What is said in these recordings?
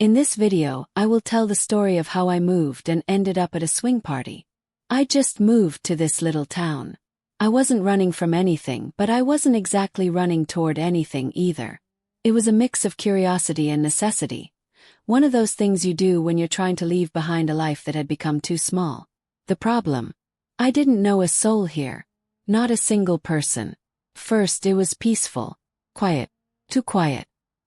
In this video, I will tell the story of how I moved and ended up at a swing party. I just moved to this little town. I wasn't running from anything, but I wasn't exactly running toward anything either. It was a mix of curiosity and necessity. One of those things you do when you're trying to leave behind a life that had become too small. The problem? I didn't know a soul here. Not a single person. First, it was peaceful. Quiet. Too quiet.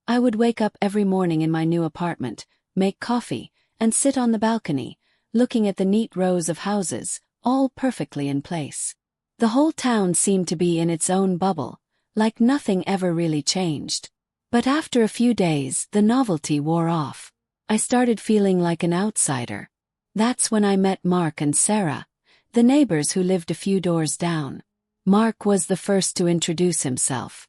I would wake up every morning in my new apartment, make coffee, and sit on the balcony, looking at the neat rows of houses, all perfectly in place. The whole town seemed to be in its own bubble, like nothing ever really changed. But after a few days, the novelty wore off. I started feeling like an outsider. That's when I met Mark and Sarah, the neighbors who lived a few doors down. Mark was the first to introduce himself.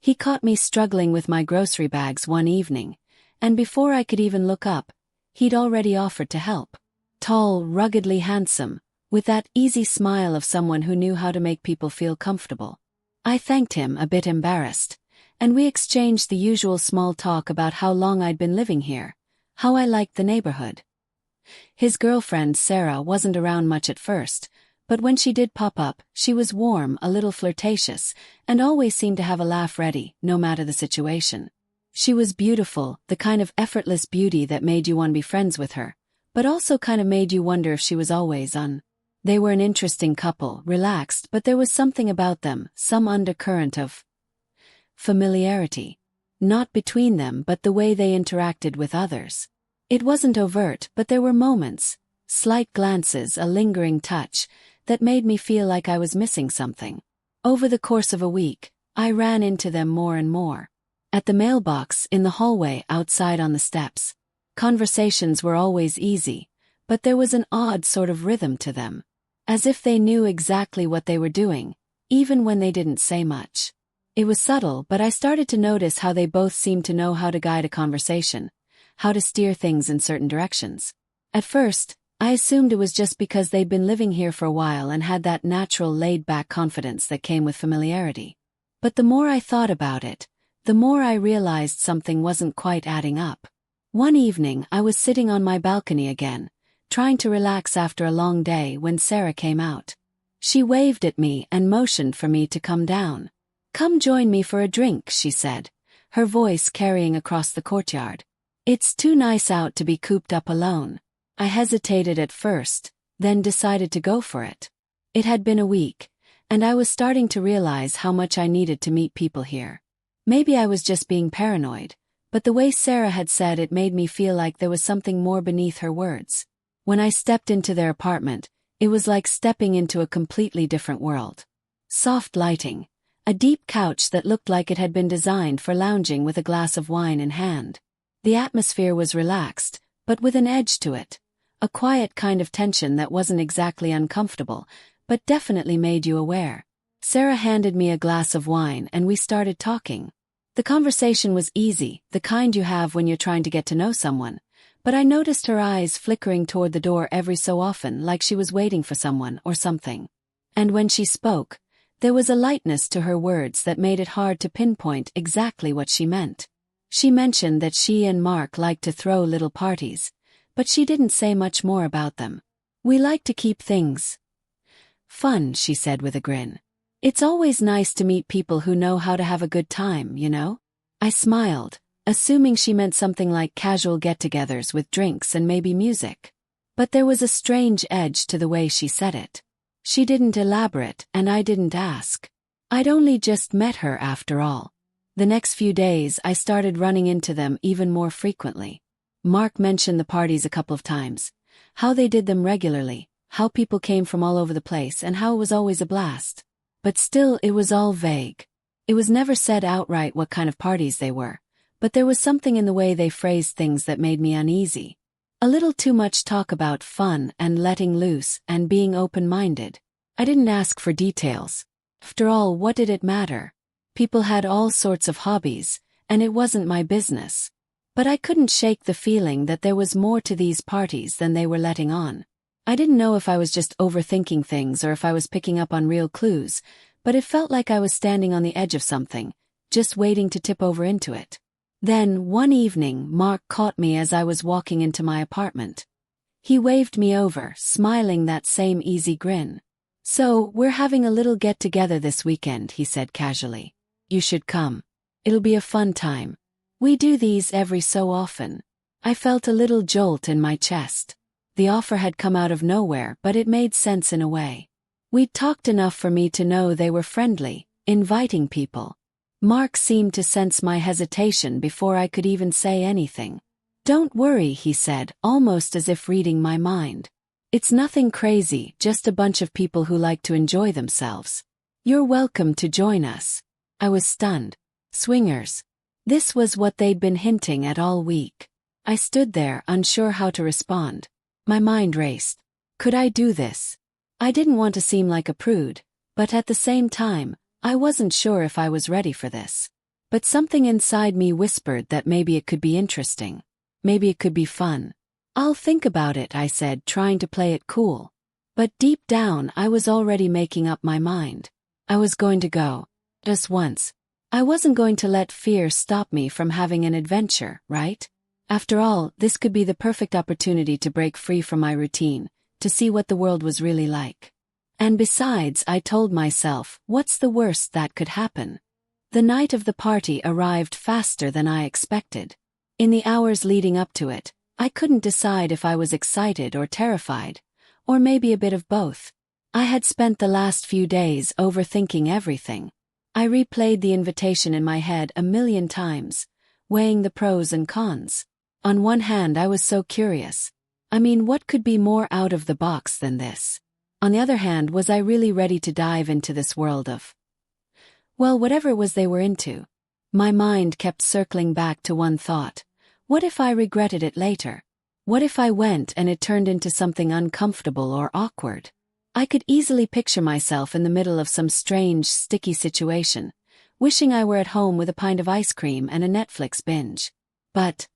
He caught me struggling with my grocery bags one evening, and before I could even look up, he'd already offered to help. Tall, ruggedly handsome, with that easy smile of someone who knew how to make people feel comfortable. I thanked him, a bit embarrassed, and we exchanged the usual small talk about how long I'd been living here, how I liked the neighborhood. His girlfriend, Sarah, wasn't around much at first, but when she did pop up, she was warm, a little flirtatious, and always seemed to have a laugh ready, no matter the situation. She was beautiful, the kind of effortless beauty that made you want to be friends with her, but also kind of made you wonder if she was always on. They were an interesting couple, relaxed, but there was something about them, some undercurrent of familiarity. Not between them, but the way they interacted with others. It wasn't overt, but there were moments, slight glances, a lingering touch, that made me feel like I was missing something. Over the course of a week, I ran into them more and more. At the mailbox, in the hallway, outside on the steps. Conversations were always easy, but there was an odd sort of rhythm to them. As if they knew exactly what they were doing, even when they didn't say much. It was subtle, but I started to notice how they both seemed to know how to guide a conversation, how to steer things in certain directions. At first, I assumed it was just because they'd been living here for a while and had that natural laid-back confidence that came with familiarity. But the more I thought about it, the more I realized something wasn't quite adding up. One evening, I was sitting on my balcony again, trying to relax after a long day when Sarah came out. She waved at me and motioned for me to come down. "Come join me for a drink," she said, her voice carrying across the courtyard. "It's too nice out to be cooped up alone." I hesitated at first, then decided to go for it. It had been a week, and I was starting to realize how much I needed to meet people here. Maybe I was just being paranoid, but the way Sarah had said it made me feel like there was something more beneath her words. When I stepped into their apartment, it was like stepping into a completely different world. Soft lighting, a deep couch that looked like it had been designed for lounging with a glass of wine in hand. The atmosphere was relaxed, but with an edge to it. A quiet kind of tension that wasn't exactly uncomfortable, but definitely made you aware. Sarah handed me a glass of wine and we started talking. The conversation was easy, the kind you have when you're trying to get to know someone, but I noticed her eyes flickering toward the door every so often, like she was waiting for someone or something. And when she spoke, there was a lightness to her words that made it hard to pinpoint exactly what she meant. She mentioned that she and Mark liked to throw little parties, but she didn't say much more about them. "We like to keep things fun," she said with a grin. "It's always nice to meet people who know how to have a good time, you know?" I smiled, assuming she meant something like casual get-togethers with drinks and maybe music. But there was a strange edge to the way she said it. She didn't elaborate, and I didn't ask. I'd only just met her after all. The next few days I started running into them even more frequently. Mark mentioned the parties a couple of times, how they did them regularly, how people came from all over the place and how it was always a blast. But still it was all vague. It was never said outright what kind of parties they were, but there was something in the way they phrased things that made me uneasy. A little too much talk about fun and letting loose and being open-minded. I didn't ask for details. After all, what did it matter? People had all sorts of hobbies, and it wasn't my business. But I couldn't shake the feeling that there was more to these parties than they were letting on. I didn't know if I was just overthinking things or if I was picking up on real clues, but it felt like I was standing on the edge of something, just waiting to tip over into it. Then, one evening, Mark caught me as I was walking into my apartment. He waved me over, smiling that same easy grin. "So, we're having a little get-together this weekend," he said casually. "You should come. It'll be a fun time. We do these every so often." I felt a little jolt in my chest. The offer had come out of nowhere, but it made sense in a way. We'd talked enough for me to know they were friendly, inviting people. Mark seemed to sense my hesitation before I could even say anything. "Don't worry," he said, almost as if reading my mind. "It's nothing crazy, just a bunch of people who like to enjoy themselves. You're welcome to join us." I was stunned. Swingers. This was what they'd been hinting at all week. I stood there, unsure how to respond. My mind raced. Could I do this? I didn't want to seem like a prude, but at the same time, I wasn't sure if I was ready for this. But something inside me whispered that maybe it could be interesting. Maybe it could be fun. "I'll think about it," I said, trying to play it cool. But deep down, I was already making up my mind. I was going to go. Just once. I wasn't going to let fear stop me from having an adventure, right? After all, this could be the perfect opportunity to break free from my routine, to see what the world was really like. And besides, I told myself, what's the worst that could happen? The night of the party arrived faster than I expected. In the hours leading up to it, I couldn't decide if I was excited or terrified, or maybe a bit of both. I had spent the last few days overthinking everything. I replayed the invitation in my head a million times, weighing the pros and cons. On one hand, I was so curious. I mean, what could be more out of the box than this? On the other hand, was I really ready to dive into this world of, well, whatever it was they were into? My mind kept circling back to one thought. What if I regretted it later? What if I went and it turned into something uncomfortable or awkward? I could easily picture myself in the middle of some strange, sticky situation, wishing I were at home with a pint of ice cream and a Netflix binge. But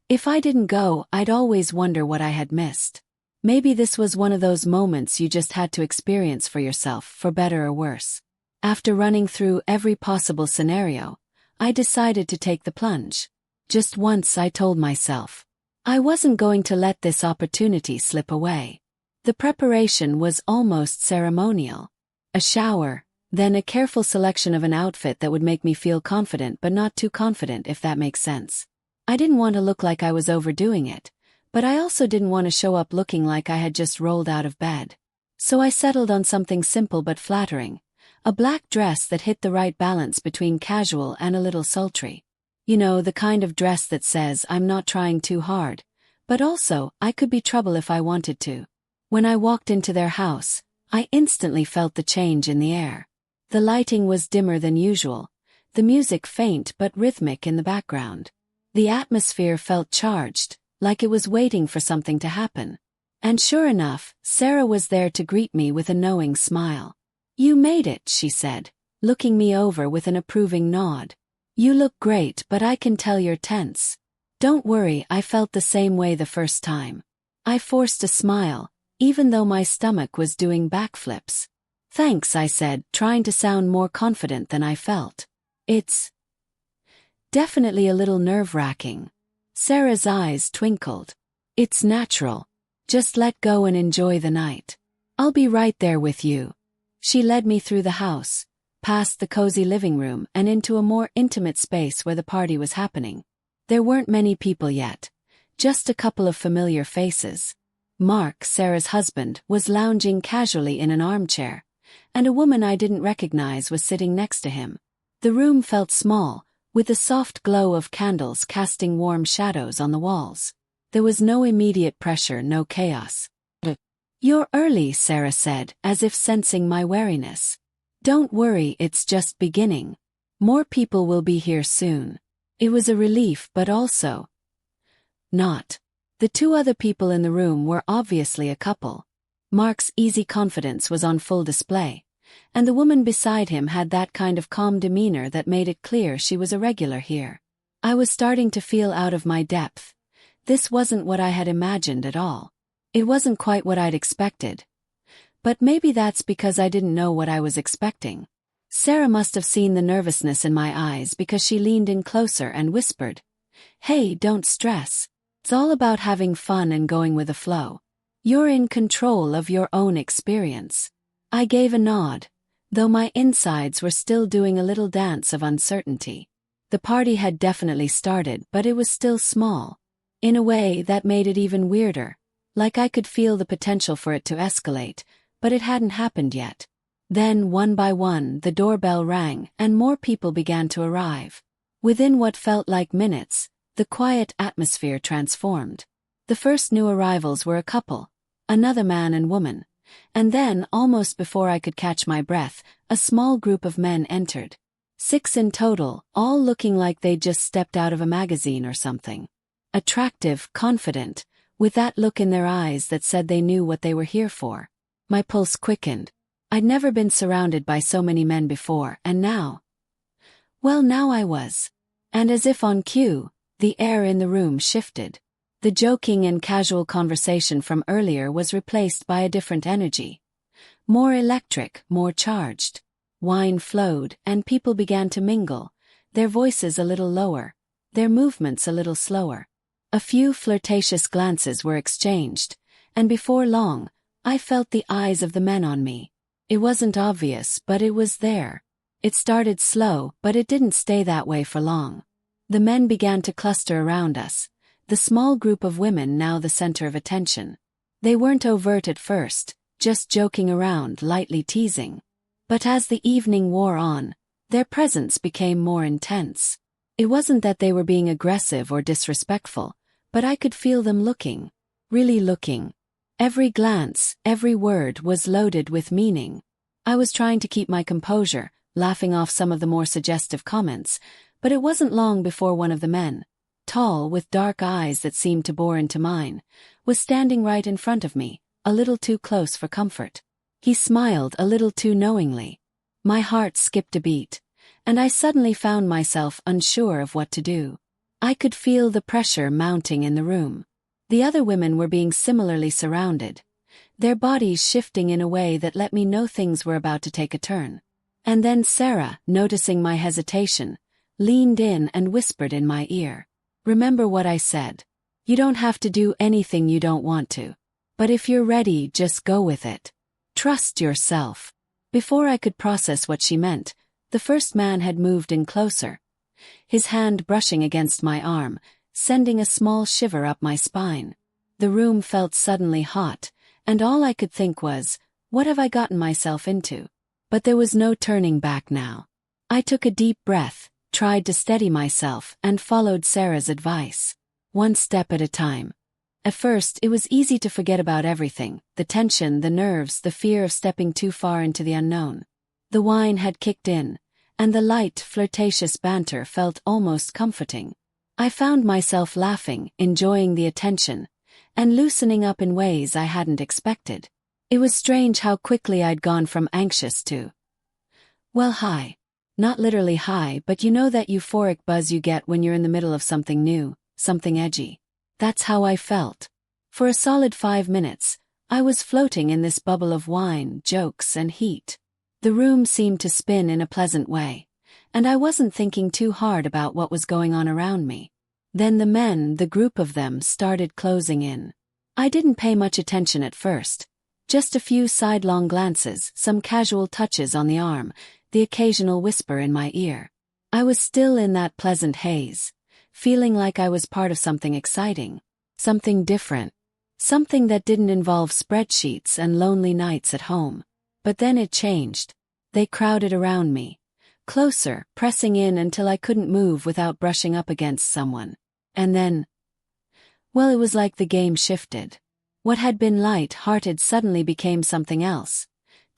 if I didn't go, I'd always wonder what I had missed. Maybe this was one of those moments you just had to experience for yourself, for better or worse. After running through every possible scenario, I decided to take the plunge. Just once, I told myself. I wasn't going to let this opportunity slip away. The preparation was almost ceremonial. A shower, then a careful selection of an outfit that would make me feel confident but not too confident, if that makes sense. I didn't want to look like I was overdoing it, but I also didn't want to show up looking like I had just rolled out of bed. So I settled on something simple but flattering, a black dress that hit the right balance between casual and a little sultry. You know, the kind of dress that says, I'm not trying too hard, but also, I could be trouble if I wanted to. When I walked into their house, I instantly felt the change in the air. The lighting was dimmer than usual, the music faint but rhythmic in the background. The atmosphere felt charged, like it was waiting for something to happen. And sure enough, Sarah was there to greet me with a knowing smile. "You made it," she said, looking me over with an approving nod. "You look great, but I can tell you're tense." Don't worry, I felt the same way the first time. I forced a smile, even though my stomach was doing backflips. "Thanks," I said, trying to sound more confident than I felt. "It's definitely a little nerve-wracking." Sarah's eyes twinkled. "It's natural. Just let go and enjoy the night. I'll be right there with you." She led me through the house, past the cozy living room and into a more intimate space where the party was happening. There weren't many people yet, just a couple of familiar faces. Mark, Sarah's husband, was lounging casually in an armchair, and a woman I didn't recognize was sitting next to him. The room felt small, with the soft glow of candles casting warm shadows on the walls. There was no immediate pressure, no chaos. "You're early," Sarah said, as if sensing my wariness. "Don't worry, it's just beginning. More people will be here soon." It was a relief, but also not. The two other people in the room were obviously a couple. Mark's easy confidence was on full display, and the woman beside him had that kind of calm demeanor that made it clear she was a regular here. I was starting to feel out of my depth. This wasn't what I had imagined at all. It wasn't quite what I'd expected. But maybe that's because I didn't know what I was expecting. Sarah must have seen the nervousness in my eyes because she leaned in closer and whispered, "Hey, don't stress. It's all about having fun and going with the flow. You're in control of your own experience." I gave a nod, though my insides were still doing a little dance of uncertainty. The party had definitely started, but it was still small. In a way that made it even weirder, like I could feel the potential for it to escalate, but it hadn't happened yet. Then, one by one, the doorbell rang and more people began to arrive. Within what felt like minutes, the quiet atmosphere transformed. The first new arrivals were a couple, another man and woman, and then, almost before I could catch my breath, a small group of men entered. 6 in total, all looking like they'd just stepped out of a magazine or something. Attractive, confident, with that look in their eyes that said they knew what they were here for. My pulse quickened. I'd never been surrounded by so many men before, and now... well, now I was. And as if on cue, the air in the room shifted. The joking and casual conversation from earlier was replaced by a different energy. More electric, more charged. Wine flowed, and people began to mingle, their voices a little lower, their movements a little slower. A few flirtatious glances were exchanged, and before long, I felt the eyes of the men on me. It wasn't obvious, but it was there. It started slow, but it didn't stay that way for long. The men began to cluster around us, the small group of women now the center of attention. They weren't overt at first, just joking around, lightly teasing. But as the evening wore on, their presence became more intense. It wasn't that they were being aggressive or disrespectful, but I could feel them looking, really looking. Every glance, every word was loaded with meaning. I was trying to keep my composure, laughing off some of the more suggestive comments, but it wasn't long before one of the men, tall with dark eyes that seemed to bore into mine, was standing right in front of me, a little too close for comfort. He smiled a little too knowingly. My heart skipped a beat, and I suddenly found myself unsure of what to do. I could feel the pressure mounting in the room. The other women were being similarly surrounded, their bodies shifting in a way that let me know things were about to take a turn. And then Sarah, noticing my hesitation, leaned in and whispered in my ear, "Remember what I said. You don't have to do anything you don't want to. But if you're ready, just go with it. Trust yourself." Before I could process what she meant, the first man had moved in closer, his hand brushing against my arm, sending a small shiver up my spine. The room felt suddenly hot, and all I could think was, what have I gotten myself into? But there was no turning back now. I took a deep breath, tried to steady myself, and followed Sarah's advice. One step at a time. At first, it was easy to forget about everything, the tension, the nerves, the fear of stepping too far into the unknown. The wine had kicked in, and the light, flirtatious banter felt almost comforting. I found myself laughing, enjoying the attention, and loosening up in ways I hadn't expected. It was strange how quickly I'd gone from anxious to, well, high. Not literally high, but you know that euphoric buzz you get when you're in the middle of something new, something edgy. That's how I felt. For a solid 5 minutes, I was floating in this bubble of wine, jokes, and heat. The room seemed to spin in a pleasant way, and I wasn't thinking too hard about what was going on around me. Then the men, the group of them, started closing in. I didn't pay much attention at first. Just a few sidelong glances, some casual touches on the arm, the occasional whisper in my ear. I was still in that pleasant haze, feeling like I was part of something exciting, something different, something that didn't involve spreadsheets and lonely nights at home. But then it changed. They crowded around me, closer, pressing in until I couldn't move without brushing up against someone. And then, well, it was like the game shifted. What had been light-hearted suddenly became something else.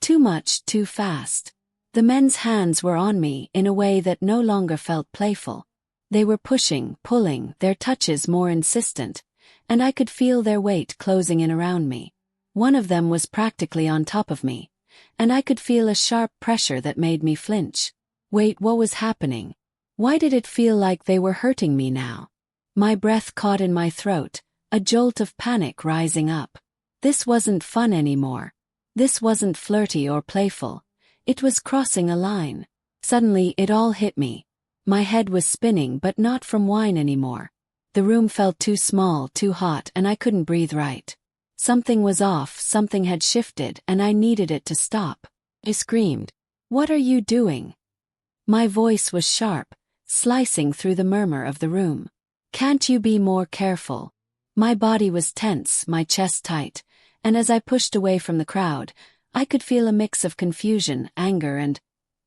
Too much, too fast. The men's hands were on me in a way that no longer felt playful. They were pushing, pulling, their touches more insistent, and I could feel their weight closing in around me. One of them was practically on top of me, and I could feel a sharp pressure that made me flinch. Wait, what was happening? Why did it feel like they were hurting me now? My breath caught in my throat, a jolt of panic rising up. This wasn't fun anymore. This wasn't flirty or playful. It was crossing a line. Suddenly it all hit me. My head was spinning, but not from wine anymore. The room felt too small, too hot, and I couldn't breathe right. Something was off, something had shifted, and I needed it to stop. I screamed. "What are you doing?" My voice was sharp, slicing through the murmur of the room. "Can't you be more careful?" My body was tense, my chest tight, and as I pushed away from the crowd, I could feel a mix of confusion, anger, and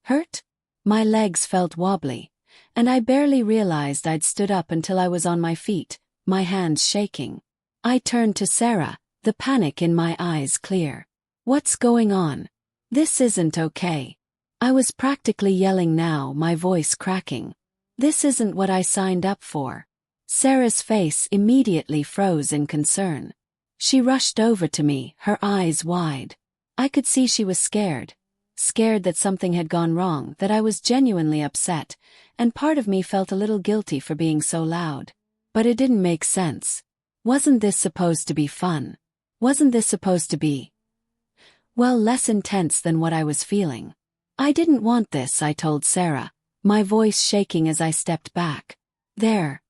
hurt. My legs felt wobbly, and I barely realized I'd stood up until I was on my feet, my hands shaking. I turned to Sarah, the panic in my eyes clear. "What's going on? This isn't okay." I was practically yelling now, my voice cracking. "This isn't what I signed up for." Sarah's face immediately froze in concern. She rushed over to me, her eyes wide. I could see she was scared. Scared that something had gone wrong, that I was genuinely upset, and part of me felt a little guilty for being so loud. But it didn't make sense. Wasn't this supposed to be fun? Wasn't this supposed to be, well, less intense than what I was feeling? "I didn't want this," I told Sarah, my voice shaking as I stepped back. They're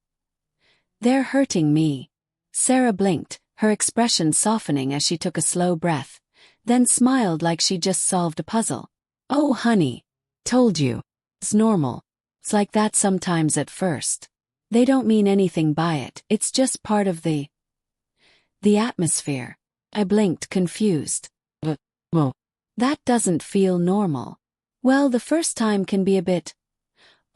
hurting me." Sarah blinked, her expression softening as she took a slow breath, then smiled like she just solved a puzzle. "Oh honey, told you. It's normal. It's like that sometimes at first. They don't mean anything by it, it's just part of the atmosphere." I blinked, confused. Well, that doesn't feel normal." "Well, the first time can be a bit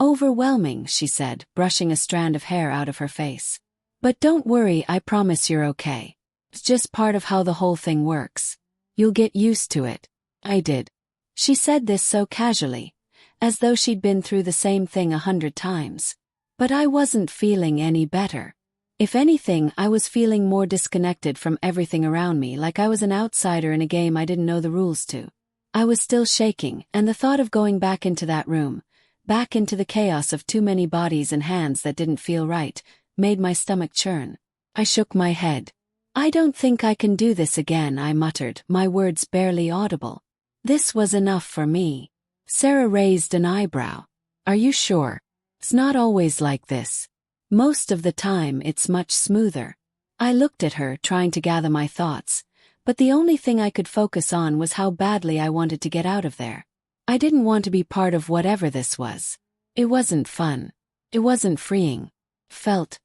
overwhelming," she said, brushing a strand of hair out of her face. "But don't worry, I promise you're okay. It's just part of how the whole thing works. You'll get used to it." I did. She said this so casually, as though she'd been through the same thing 100 times. But I wasn't feeling any better. If anything, I was feeling more disconnected from everything around me, like I was an outsider in a game I didn't know the rules to. I was still shaking, and the thought of going back into that room, back into the chaos of too many bodies and hands that didn't feel right, made my stomach churn. I shook my head. "I don't think I can do this again," I muttered, my words barely audible. This was enough for me. Sarah raised an eyebrow. "Are you sure? It's not always like this. Most of the time it's much smoother." I looked at her, trying to gather my thoughts, but the only thing I could focus on was how badly I wanted to get out of there. I didn't want to be part of whatever this was. It wasn't fun. It wasn't freeing. Felt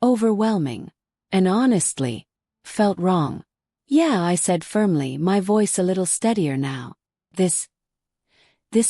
overwhelming. And honestly, felt wrong. "Yeah," I said firmly, my voice a little steadier now. This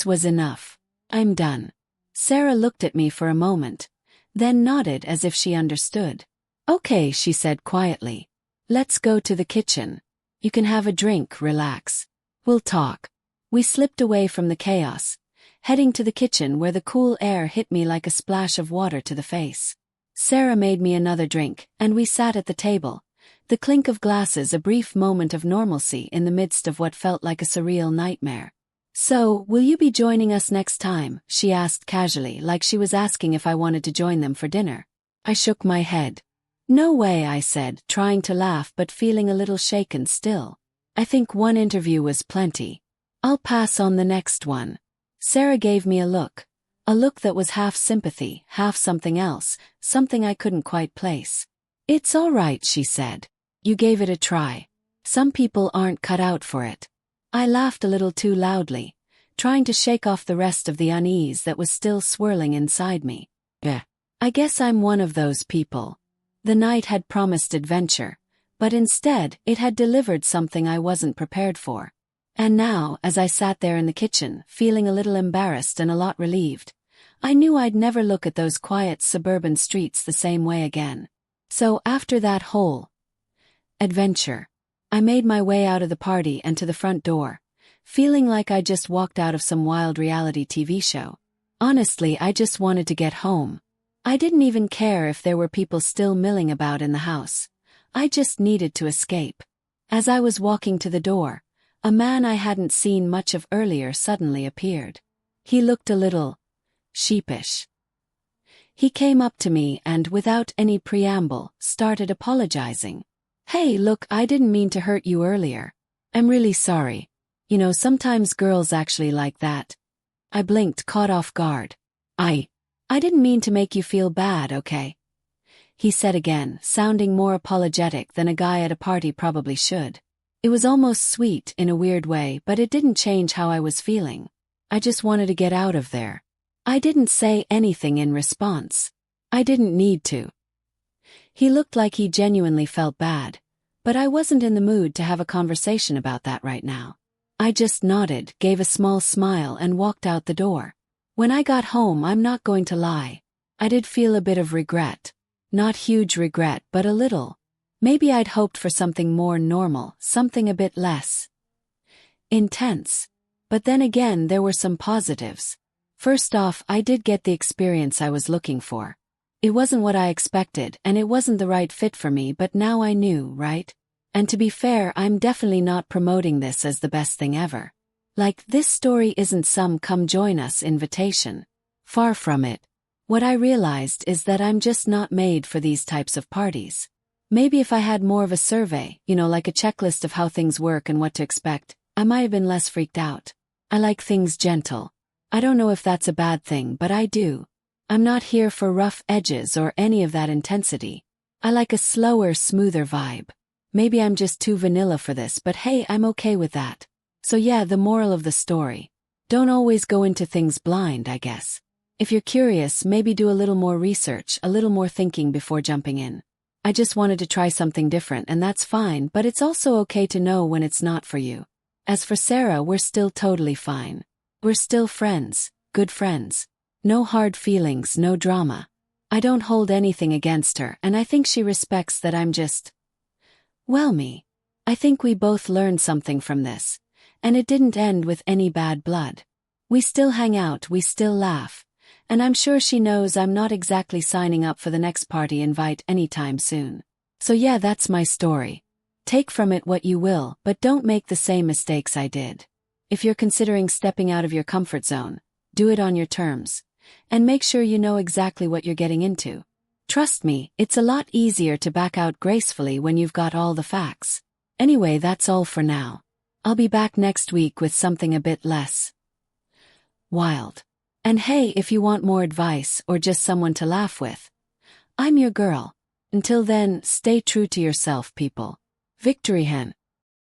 was enough. I'm done." Sarah looked at me for a moment, then nodded as if she understood. "Okay," she said quietly. "Let's go to the kitchen. You can have a drink, relax. We'll talk." We slipped away from the chaos, heading to the kitchen where the cool air hit me like a splash of water to the face. Sarah made me another drink, and we sat at the table, the clink of glasses a brief moment of normalcy in the midst of what felt like a surreal nightmare. "So, will you be joining us next time?" she asked casually, like she was asking if I wanted to join them for dinner. I shook my head. "No way," I said, trying to laugh but feeling a little shaken still. "I think one interview was plenty. I'll pass on the next one." Sarah gave me a look that was half sympathy, half something else, something I couldn't quite place. "It's all right," she said. "You gave it a try. Some people aren't cut out for it." I laughed a little too loudly, trying to shake off the rest of the unease that was still swirling inside me. I guess I'm one of those people." The night had promised adventure, but instead it had delivered something I wasn't prepared for. And now, as I sat there in the kitchen, feeling a little embarrassed and a lot relieved, I knew I'd never look at those quiet suburban streets the same way again. So after that whole adventure, I made my way out of the party and to the front door, feeling like I just walked out of some wild reality TV show. Honestly, I just wanted to get home. I didn't even care if there were people still milling about in the house. I just needed to escape. As I was walking to the door, a man I hadn't seen much of earlier suddenly appeared. He looked a little sheepish. He came up to me and, without any preamble, started apologizing. "Hey, look, I didn't mean to hurt you earlier. I'm really sorry. Sometimes girls actually like that. I blinked, caught off guard. I didn't mean to make you feel bad, okay? He said again, sounding more apologetic than a guy at a party probably should. It was almost sweet in a weird way, but it didn't change how I was feeling. I just wanted to get out of there. I didn't say anything in response. I didn't need to. He looked like he genuinely felt bad, but I wasn't in the mood to have a conversation about that right now. I just nodded, gave a small smile and walked out the door. When I got home, I'm not going to lie, I did feel a bit of regret. Not huge regret, but a little. Maybe I'd hoped for something more normal, something a bit less intense. But then again, there were some positives. First off, I did get the experience I was looking for. It wasn't what I expected, and it wasn't the right fit for me, but now I knew, right? And to be fair, I'm definitely not promoting this as the best thing ever. Like, this story isn't some come join us invitation. Far from it. What I realized is that I'm just not made for these types of parties. Maybe if I had more of a survey, like a checklist of how things work and what to expect, I might have been less freaked out. I like things gentle. I don't know if that's a bad thing, but I do. I'm not here for rough edges or any of that intensity. I like a slower, smoother vibe. Maybe I'm just too vanilla for this, but hey, I'm okay with that. So yeah, the moral of the story. Don't always go into things blind, I guess. If you're curious, maybe do a little more research, a little more thinking before jumping in. I just wanted to try something different, and that's fine, but it's also okay to know when it's not for you. As for Sarah, we're still totally fine. We're still friends, good friends. No hard feelings, no drama. I don't hold anything against her, and I think she respects that I'm just, well, me. I think we both learned something from this, and it didn't end with any bad blood. We still hang out, we still laugh. And I'm sure she knows I'm not exactly signing up for the next party invite anytime soon. So yeah, that's my story. Take from it what you will, but don't make the same mistakes I did. If you're considering stepping out of your comfort zone, do it on your terms. And make sure you know exactly what you're getting into. Trust me, it's a lot easier to back out gracefully when you've got all the facts. Anyway, that's all for now. I'll be back next week with something a bit less wild. And hey, if you want more advice or just someone to laugh with, I'm your girl. Until then, stay true to yourself, people. Victory Hen.